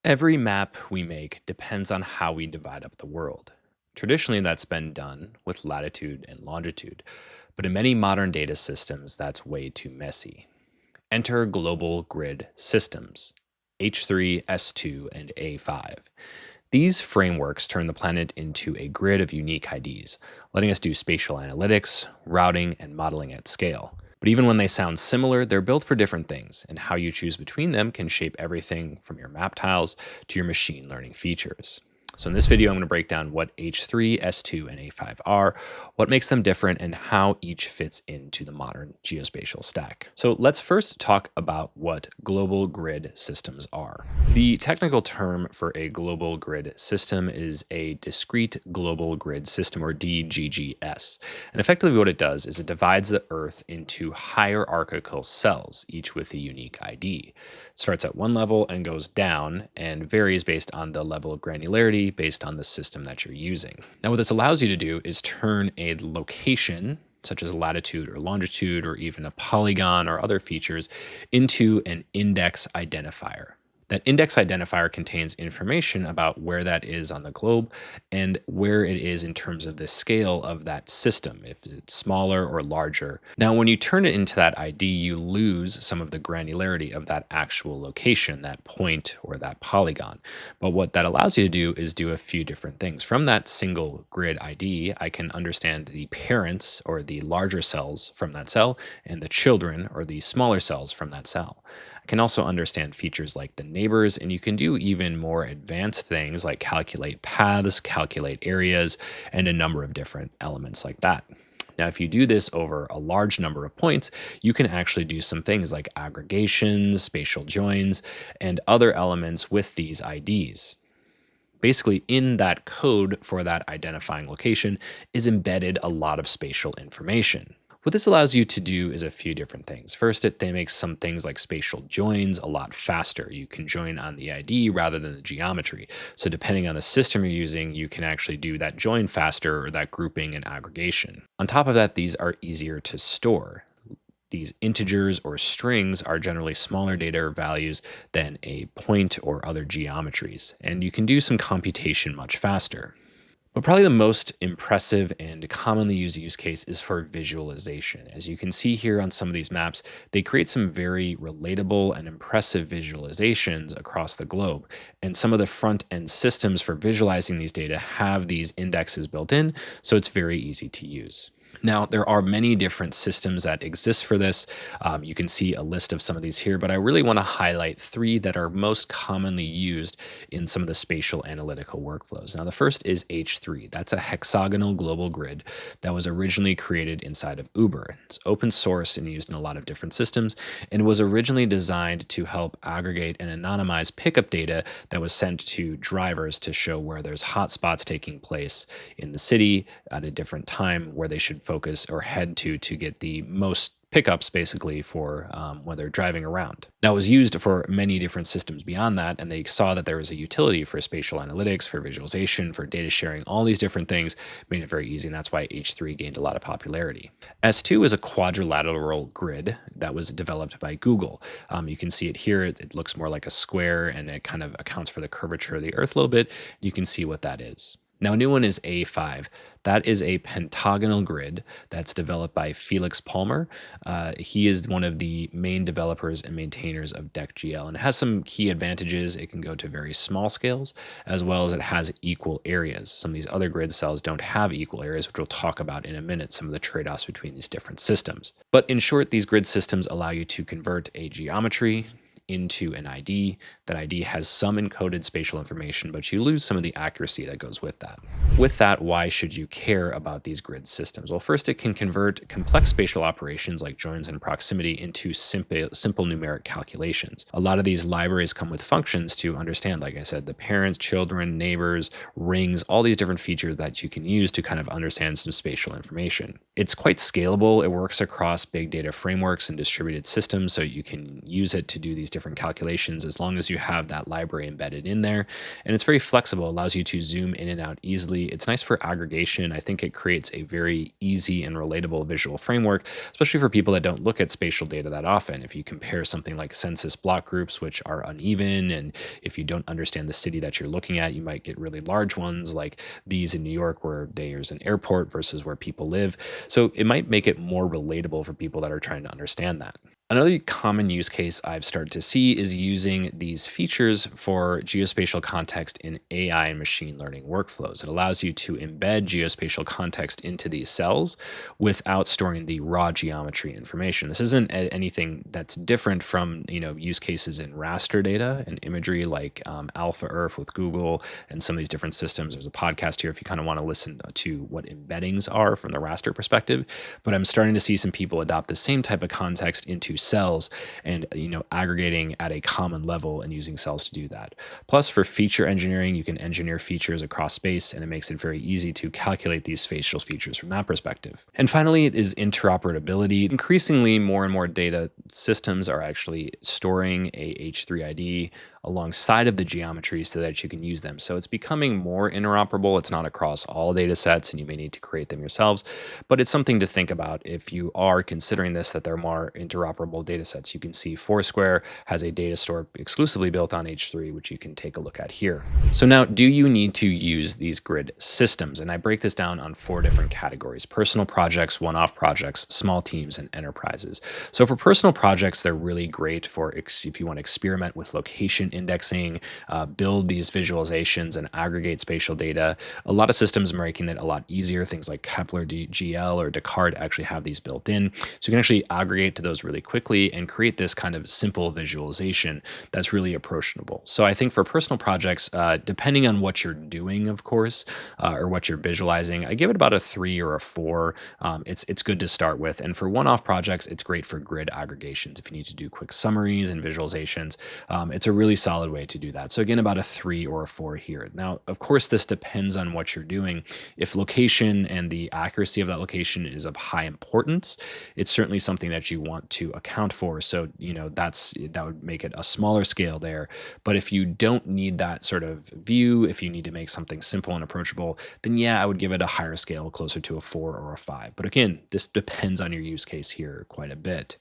Every map we make depends on how we divide up the world. Traditionally, that's been done with latitude and longitude, but in many modern data systems, that's way too messy. Enter global grid systems H3, S2, and A5. These frameworks turn the planet into a grid of unique IDs, letting us do spatial analytics, routing, and modeling at scale. But even when they sound similar, they're built for different things, and how you choose between them can shape everything from your map tiles to your machine learning features. So in this video, I'm going to break down what H3, S2, and A5 are, what makes them different, and how each fits into the modern geospatial stack. So let's first talk about what global grid systems are. The technical term for a global grid system is a discrete global grid system, or DGGS. And effectively what it does is it divides the Earth into hierarchical cells, each with a unique ID. It starts at one level and goes down and varies based on the level of granularity based on the system that you're using. Now, what this allows you to do is turn a location, such as latitude or longitude, or even a polygon or other features, into an index identifier. That index identifier contains information about where that is on the globe and where it is in terms of the scale of that system, if it's smaller or larger. Now, when you turn it into that ID, you lose some of the granularity of that actual location, that point or that polygon. But what that allows you to do is do a few different things. From that single grid ID, I can understand the parents or the larger cells from that cell and the children or the smaller cells from that cell. I can also understand features like the neighbors, and you can do even more advanced things like calculate paths, calculate areas, and a number of different elements like that. Now, if you do this over a large number of points, you can actually do some things like aggregations, spatial joins, and other elements with these IDs. Basically, in that code for that identifying location is embedded a lot of spatial information. What this allows you to do is a few different things. First, it makes some things like spatial joins a lot faster. You can join on the ID rather than the geometry. So depending on the system you're using, you can actually do that join faster or that grouping and aggregation. On top of that, these are easier to store. These integers or strings are generally smaller data values than a point or other geometries, and you can do some computation much faster. But probably the most impressive and commonly used use case is for visualization. As you can see here on some of these maps, they create some very relatable and impressive visualizations across the globe. And some of the front end systems for visualizing these data have these indexes built in, so it's very easy to use. Now, there are many different systems that exist for this. You can see a list of some of these here, but I really want to highlight three that are most commonly used in some of the spatial analytical workflows. Now, the first is H3. That's a hexagonal global grid that was originally created inside of Uber. It's open source and used in a lot of different systems, and was originally designed to help aggregate and anonymize pickup data that was sent to drivers to show where there's hotspots taking place in the city at a different time, where they should focus or head to get the most pickups basically for when they're driving around. Now, it was used for many different systems beyond that, and they saw that there was a utility for spatial analytics, for visualization, for data sharing, all these different things made it very easy, and that's why H3 gained a lot of popularity. S2 is a quadrilateral grid that was developed by Google. You can see it here. It looks more like a square, and it kind of accounts for the curvature of the Earth a little bit. You can see what that is. Now, a new one is A5. That is a pentagonal grid that's developed by Felix Palmer. He is one of the main developers and maintainers of DGGS, and it has some key advantages. It can go to very small scales, as well as it has equal areas. Some of these other grid cells don't have equal areas, which we'll talk about in a minute, some of the trade-offs between these different systems. But in short, these grid systems allow you to convert a geometry into an ID. That ID has some encoded spatial information, but you lose some of the accuracy that goes with that. With that, why should you care about these grid systems? Well, first, it can convert complex spatial operations like joins and proximity into simple numeric calculations. A lot of these libraries come with functions to understand, like I said, the parents, children, neighbors, rings, all these different features that you can use to kind of understand some spatial information. It's quite scalable. It works across big data frameworks and distributed systems, so you can use it to do these different calculations as long as you have that library embedded in there. And it's very flexible, allows you to zoom in and out easily. It's nice for aggregation. I think it creates a very easy and relatable visual framework, especially for people that don't look at spatial data that often. If you compare something like census block groups, which are uneven, and if you don't understand the city that you're looking at, you might get really large ones like these in New York where there's an airport versus where people live. So it might make it more relatable for people that are trying to understand that. Another common use case I've started to see is using these features for geospatial context in AI and machine learning workflows. It allows you to embed geospatial context into these cells without storing the raw geometry information. This isn't anything that's different from use cases in raster data and imagery like Alpha Earth with Google and some of these different systems. There's a podcast here if you kind of want to listen to what embeddings are from the raster perspective. But I'm starting to see some people adopt the same type of context into cells and aggregating at a common level and using cells to do that. Plus, for feature engineering, you can engineer features across space, and it makes it very easy to calculate these spatial features from that perspective. And finally, it is interoperability. Increasingly, more and more data systems are actually storing a H3 ID alongside of the geometry so that you can use them. So it's becoming more interoperable. It's not across all data sets, and you may need to create them yourselves, but it's something to think about if you are considering this, that they're more interoperable data sets. You can see Foursquare has a data store exclusively built on H3, which you can take a look at here. So now, do you need to use these grid systems? And I break this down on 4 different categories: personal projects, one-off projects, small teams, and enterprises. So for personal projects, they're really great for if you want to experiment with location indexing, build these visualizations and aggregate spatial data. A lot of systems are making it a lot easier. Things like Kepler GL or Descartes actually have these built in. So you can actually aggregate to those really quickly and create this kind of simple visualization that's really approachable. So I think for personal projects, depending on what you're doing, of course, or what you're visualizing, I give it about a 3 or a 4. It's good to start with. And for one-off projects, it's great for grid aggregations. If you need to do quick summaries and visualizations, it's a really solid way to do that. So again, about a 3 or a 4 here. Now, of course, this depends on what you're doing. If location and the accuracy of that location is of high importance, it's certainly something that you want to account for. So, that would make it a smaller scale there. But if you don't need that sort of view, if you need to make something simple and approachable, then yeah, I would give it a higher scale, closer to a 4 or a 5. But again, this depends on your use case here quite a bit.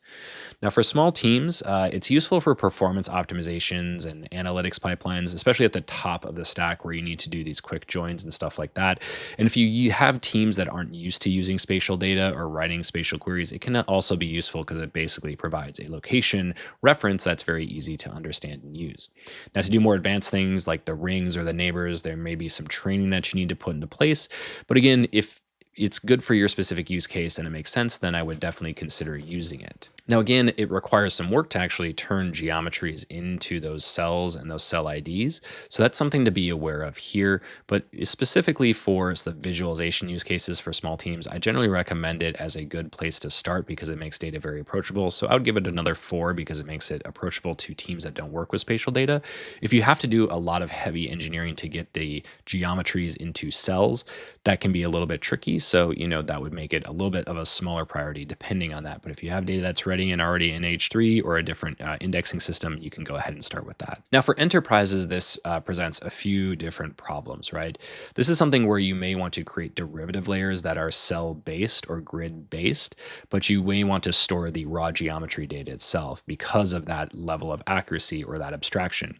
Now, for small teams, it's useful for performance optimizations and analytics pipelines, especially at the top of the stack where you need to do these quick joins and stuff like that. And if you have teams that aren't used to using spatial data or writing spatial queries, it can also be useful because it basically provides a location reference that's very easy to understand and use. Now, to do more advanced things like the rings or the neighbors, there may be some training that you need to put into place. But again, if it's good for your specific use case and it makes sense, then I would definitely consider using it. Now, again, it requires some work to actually turn geometries into those cells and those cell IDs. So that's something to be aware of here. But specifically for the visualization use cases for small teams, I generally recommend it as a good place to start because it makes data very approachable. So I would give it another 4 because it makes it approachable to teams that don't work with spatial data. If you have to do a lot of heavy engineering to get the geometries into cells, that can be a little bit tricky. So, that would make it a little bit of a smaller priority depending on that. But if you have data that's ready and already in H3 or a different indexing system, you can go ahead and start with that. Now, for enterprises, this presents a few different problems, right? This is something where you may want to create derivative layers that are cell-based or grid-based, but you may want to store the raw geometry data itself because of that level of accuracy or that abstraction.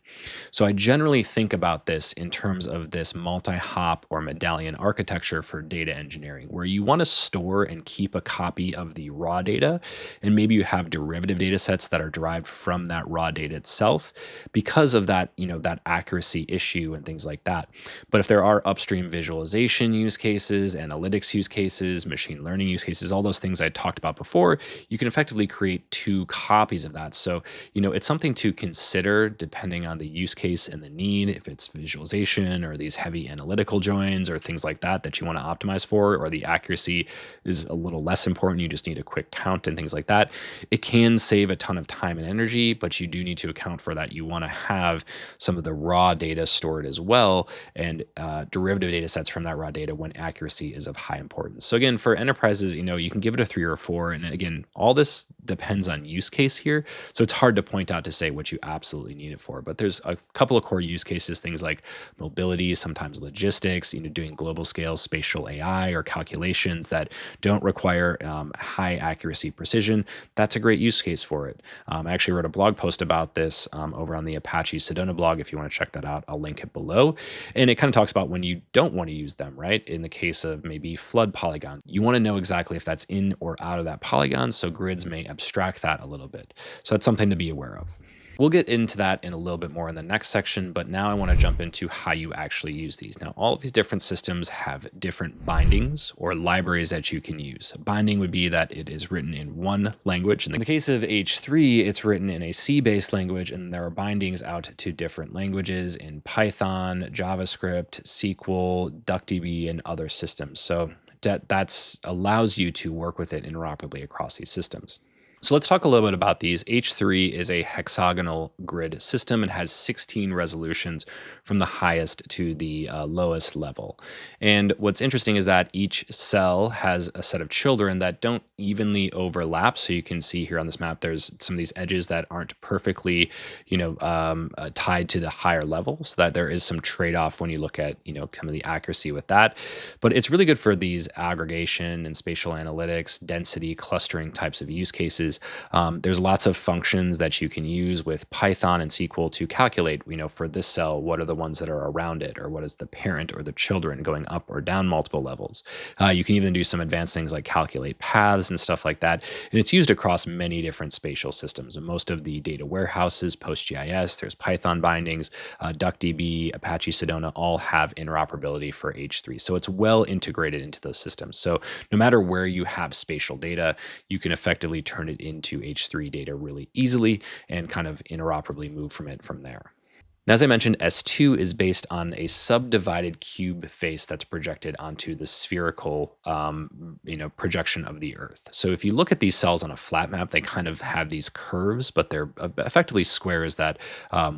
So I generally think about this in terms of this multi-hop or medallion architecture for data engineering, where you want to store and keep a copy of the raw data, and maybe you have derivative data sets that are derived from that raw data itself because of that, that accuracy issue and things like that. But if there are upstream visualization use cases, analytics use cases, machine learning use cases, all those things I talked about before, you can effectively create 2 copies of that. So, it's something to consider depending on the use case and the need, if it's visualization or these heavy analytical joins or things like that you want to optimize for, or the accuracy is a little less important, you just need a quick count and things like that. It can save a ton of time and energy, but you do need to account for that. You want to have some of the raw data stored as well, and derivative data sets from that raw data when accuracy is of high importance. So again, for enterprises, you can give it a 3 or a 4. And again, all this depends on use case here. So it's hard to point out to say what you absolutely need it for. But there's a couple of core use cases, things like mobility, sometimes logistics, doing global scale spatial AI or calculations that don't require high accuracy precision. That's a great use case for it. I actually wrote a blog post about this over on the Apache Sedona blog. If you want to check that out, I'll link it below. And it kind of talks about when you don't want to use them, right? In the case of maybe flood polygon, you want to know exactly if that's in or out of that polygon. So grids may abstract that a little bit. So that's something to be aware of. We'll get into that in a little bit more in the next section, but now I want to jump into how you actually use these. Now, all of these different systems have different bindings or libraries that you can use. A binding would be that it is written in one language. In the case of H3, it's written in a C-based language, and there are bindings out to different languages in Python, JavaScript, SQL, DuckDB, and other systems. So that allows you to work with it interoperably across these systems. So let's talk a little bit about these. H3 is a hexagonal grid system. It has 16 resolutions from the highest to the lowest level. And what's interesting is that each cell has a set of children that don't evenly overlap. So you can see here on this map, there's some of these edges that aren't perfectly, tied to the higher level, so that there is some trade-off when you look at, kind of the accuracy with that. But it's really good for these aggregation and spatial analytics, density, clustering types of use cases. There's lots of functions that you can use with Python and SQL to calculate, for this cell, what are the ones that are around it, or what is the parent or the children going up or down multiple levels. You can even do some advanced things like calculate paths and stuff like that. And it's used across many different spatial systems. And most of the data warehouses, PostGIS, there's Python bindings, DuckDB, Apache Sedona, all have interoperability for H3. So it's well integrated into those systems. So no matter where you have spatial data, you can effectively turn it into H3 data really easily and kind of interoperably move from it from there. Now, as I mentioned, S2 is based on a subdivided cube face that's projected onto the spherical, projection of the Earth. So if you look at these cells on a flat map, they kind of have these curves, but they're effectively squares that,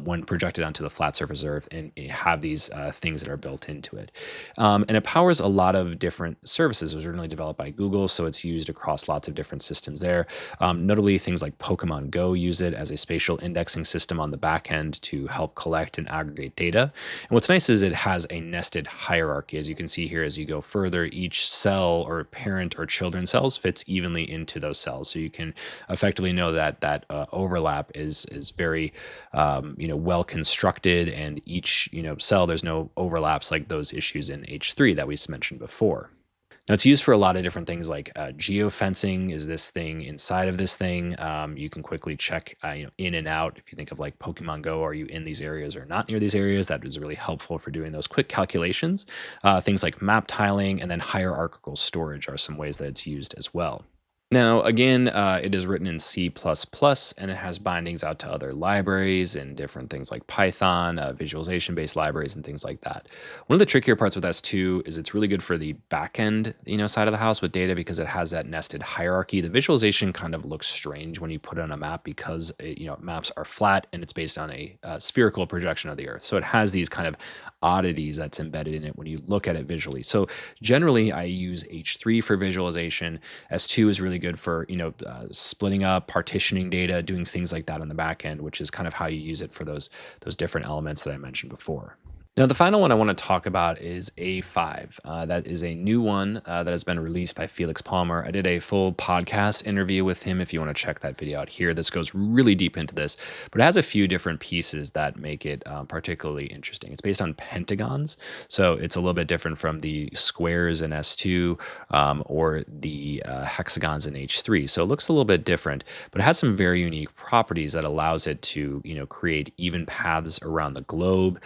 when projected onto the flat surface of Earth, and have these things that are built into it. And it powers a lot of different services. It was originally developed by Google, so it's used across lots of different systems there. Notably, things like Pokemon Go use it as a spatial indexing system on the back end to help collect and aggregate data. And what's nice is it has a nested hierarchy. As you can see here, as you go further, each cell or parent or children cells fits evenly into those cells. So you can effectively know that overlap is very well constructed, and each cell, there's no overlaps like those issues in H3 that we mentioned before. Now, it's used for a lot of different things, like geofencing. Is this thing inside of this thing? You can quickly check in and out. If you think of like Pokemon Go, are you in these areas or not near these areas? That is really helpful for doing those quick calculations. Things like map tiling and then hierarchical storage are some ways that it's used as well. Now, again, it is written in C++, and it has bindings out to other libraries and different things like Python, visualization-based libraries, and things like that. One of the trickier parts with S2 is it's really good for the backend, side of the house with data, because it has that nested hierarchy. The visualization kind of looks strange when you put it on a map, because maps are flat and it's based on a spherical projection of the Earth. So it has these kind of oddities that's embedded in it when you look at it visually. So generally, I use H3 for visualization. S2 is really good for splitting up, partitioning data, doing things like that on the back end, which is kind of how you use it for those different elements that I mentioned before. Now, the final one I want to talk about is A5. That is a new one that has been released by Felix Palmer. I did a full podcast interview with him if you want to check that video out here. This goes really deep into this, but it has a few different pieces that make it particularly interesting. It's based on pentagons, so it's a little bit different from the squares in S2 or the hexagons in H3. So it looks a little bit different, but it has some very unique properties that allows it to create even paths around the globe.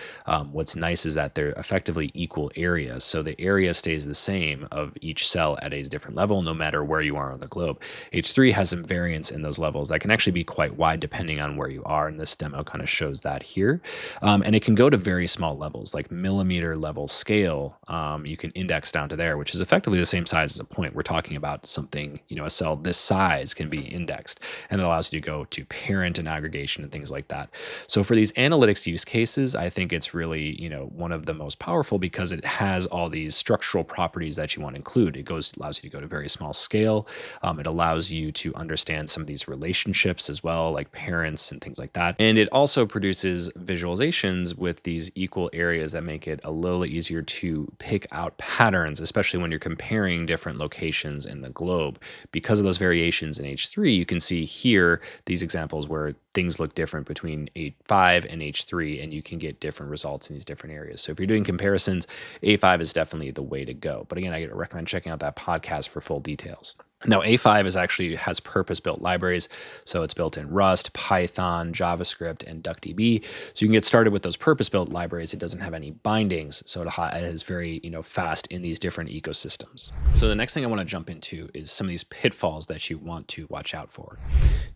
What's nice is that they're effectively equal areas. So the area stays the same of each cell at a different level, no matter where you are on the globe. H3 has some variance in those levels that can actually be quite wide depending on where you are. And this demo kind of shows that here. And it can go to very small levels, like millimeter level scale. You can index down to there, which is effectively the same size as a point. We're talking about something, a cell this size can be indexed, and it allows you to go to parent and aggregation and things like that. So for these analytics use cases, I think it's really, one of the most powerful because it has all these structural properties that you want to include. It allows you to go to very small scale. It allows you to understand some of these relationships as well, like parents and things like that. And it also produces visualizations with these equal areas that make it a little easier to pick out patterns, especially when you're comparing different locations in the globe. Because of those variations in H3, you can see here these examples where things look different between A5 and H3, and you can get different results in these different areas. So if you're doing comparisons, A5 is definitely the way to go. But again, I recommend checking out that podcast for full details. Now, A5 has purpose-built libraries, so it's built in Rust, Python, JavaScript, and DuckDB. So you can get started with those purpose-built libraries. It doesn't have any bindings, so it is very fast in these different ecosystems. So the next thing I want to jump into is some of these pitfalls that you want to watch out for.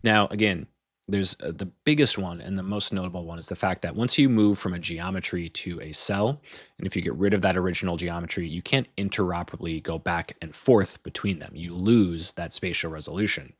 Now, again, there's the biggest one and the most notable one is the fact that once you move from a geometry to a cell, and if you get rid of that original geometry, you can't interoperably go back and forth between them. You lose that spatial resolution.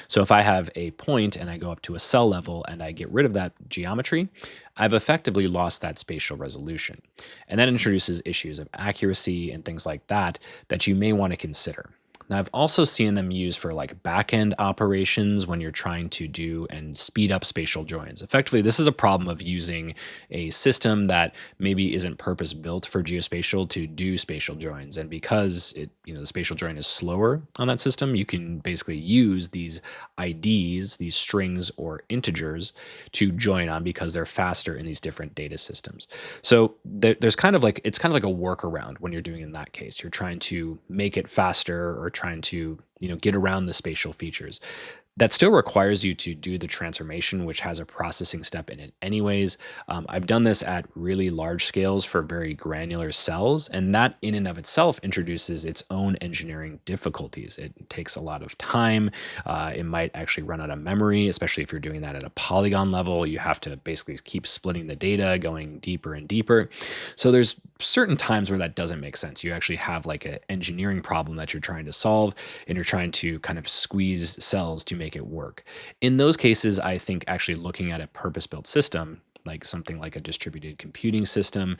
So if I have a point and I go up to a cell level and I get rid of that geometry, I've effectively lost that spatial resolution. And that introduces issues of accuracy and things like that you may want to consider. Now, I've also seen them used for like backend operations when you're trying to do and speed up spatial joins. Effectively, this is a problem of using a system that maybe isn't purpose built for geospatial to do spatial joins. And because the spatial join is slower on that system, you can basically use these IDs, these strings or integers to join on because they're faster in these different data systems. So it's kind of like a workaround when you're doing in that case. You're trying to make it faster or trying to get around the spatial features. That still requires you to do the transformation, which has a processing step in it anyways. I've done this at really large scales for very granular cells, and that in and of itself introduces its own engineering difficulties. It takes a lot of time. It might actually run out of memory, especially if you're doing that at a polygon level. You have to basically keep splitting the data, going deeper and deeper. So there's certain times where that doesn't make sense. You actually have like an engineering problem that you're trying to solve, and you're trying to kind of squeeze cells to make it work. In those cases, I think actually looking at a purpose-built system, like something like a distributed computing system,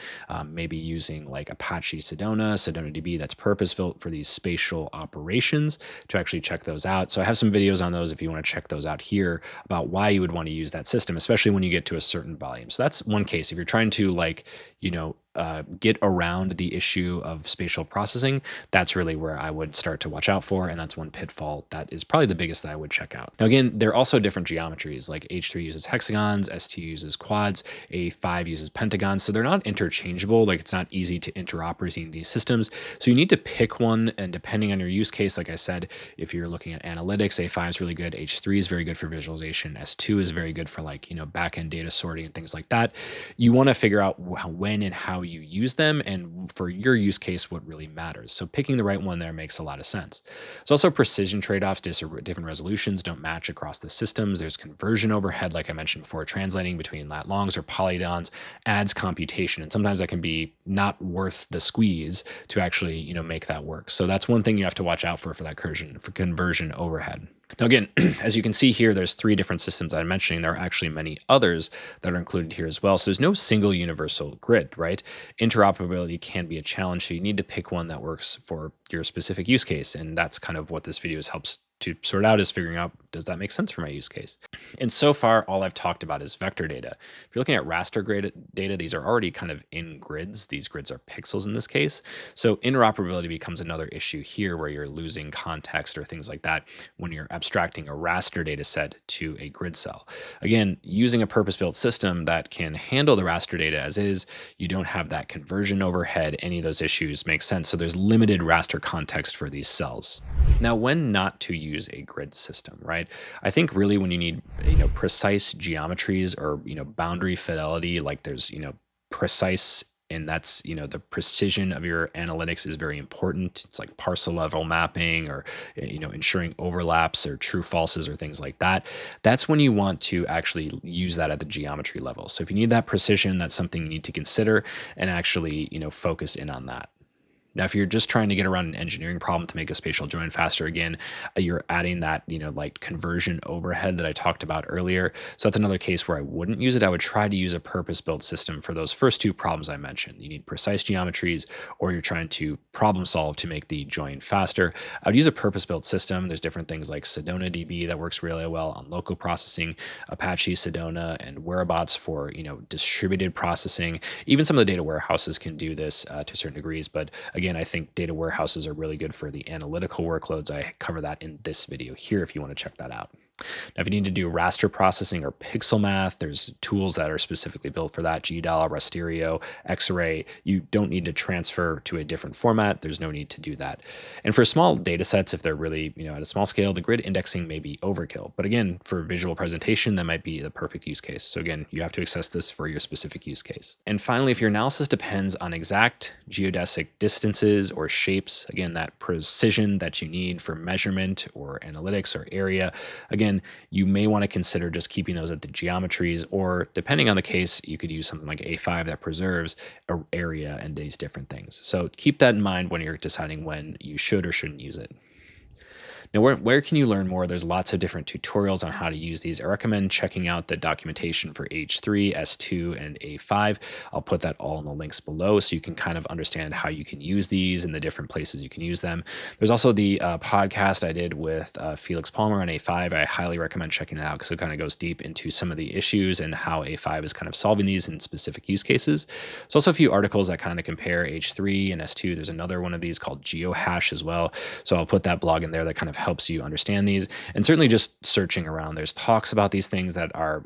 maybe using like Apache Sedona DB that's purpose-built for these spatial operations to actually check those out. So I have some videos on those if you want to check those out here about why you would want to use that system, especially when you get to a certain volume. So that's one case. If you're trying to get around the issue of spatial processing, that's really where I would start to watch out for. And that's one pitfall that is probably the biggest that I would check out. Now, again, there are also different geometries, like H3 uses hexagons, S2 uses quads, A5 uses pentagons. So they're not interchangeable. Like it's not easy to interoperate these systems. So you need to pick one. And depending on your use case, like I said, if you're looking at analytics, A5 is really good. H3 is very good for visualization. S2 is very good for backend data sorting and things like that. You want to figure out when and how you use them, and for your use case, what really matters. So picking the right one there makes a lot of sense. There's also precision trade-offs. Different resolutions don't match across the systems. There's conversion overhead, like I mentioned before. Translating between lat longs or polygons adds computation, and sometimes that can be not worth the squeeze to actually make that work. So that's one thing you have to watch out for that conversion overhead. Now, again, as you can see here, there's 3 different systems I'm mentioning. There are actually many others that are included here as well. So there's no single universal grid, right? Interoperability can be a challenge, so you need to pick one that works for your specific use case. And that's kind of what this video helps to sort out, is figuring out, does that make sense for my use case? And so far, all I've talked about is vector data. If you're looking at raster data, these are already kind of in grids. These grids are pixels in this case. So interoperability becomes another issue here, where you're losing context or things like that when you're abstracting a raster data set to a grid cell. Again, using a purpose-built system that can handle the raster data as is, you don't have that conversion overhead. Any of those issues make sense. So there's limited raster context for these cells. Now, when not to use a grid system, right? I think really when you need, precise geometries or, boundary fidelity, like there's, precise And that's, the precision of your analytics is very important. It's like parcel level mapping, or, ensuring overlaps or true falses or things like that. That's when you want to actually use that at the geometry level. So if you need that precision, that's something you need to consider and actually, focus in on that. Now, if you're just trying to get around an engineering problem to make a spatial join faster, again, you're adding that, like conversion overhead that I talked about earlier. So that's another case where I wouldn't use it. I would try to use a purpose-built system for those first two problems I mentioned. You need precise geometries, or you're trying to problem solve to make the join faster. I would use a purpose-built system. There's different things like Sedona DB that works really well on local processing, Apache, Sedona, and Whereabouts for, distributed processing. Even some of the data warehouses can do this to certain degrees, but again, I think data warehouses are really good for the analytical workloads. I cover that in this video here if you want to check that out. Now, if you need to do raster processing or pixel math, there's tools that are specifically built for that, GDAL, Rasterio, X-Ray. You don't need to transfer to a different format. There's no need to do that. And for small data sets, if they're really, at a small scale, the grid indexing may be overkill. But again, for visual presentation, that might be the perfect use case. So again, you have to assess this for your specific use case. And finally, if your analysis depends on exact geodesic distances or shapes, again, that precision that you need for measurement or analytics or area, again, you may want to consider just keeping those at the geometries, or depending on the case, you could use something like A5 that preserves an area and these different things. So keep that in mind when you're deciding when you should or shouldn't use it. Now, where can you learn more? There's lots of different tutorials on how to use these. I recommend checking out the documentation for H3, S2, and A5. I'll put that all in the links below so you can kind of understand how you can use these and the different places you can use them. There's also the podcast I did with Felix Palmer on A5. I highly recommend checking it out because it kind of goes deep into some of the issues and how A5 is kind of solving these in specific use cases. There's also a few articles that kind of compare H3 and S2. There's another one of these called GeoHash as well. So I'll put that blog in there that kind of helps you understand these. And certainly just searching around, there's talks about these things that are,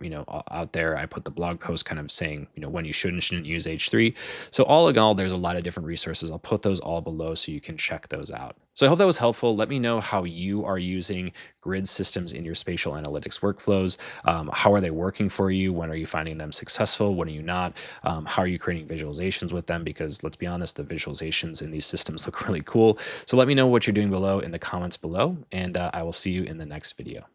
out there. I put the blog post kind of saying, when you should and shouldn't use H3. So all in all, there's a lot of different resources. I'll put those all below so you can check those out. So I hope that was helpful. Let me know how you are using grid systems in your spatial analytics workflows. How are they working for you? When are you finding them successful? When are you not? How are you creating visualizations with them? Because let's be honest, the visualizations in these systems look really cool. So let me know what you're doing below in the comments below, and I will see you in the next video.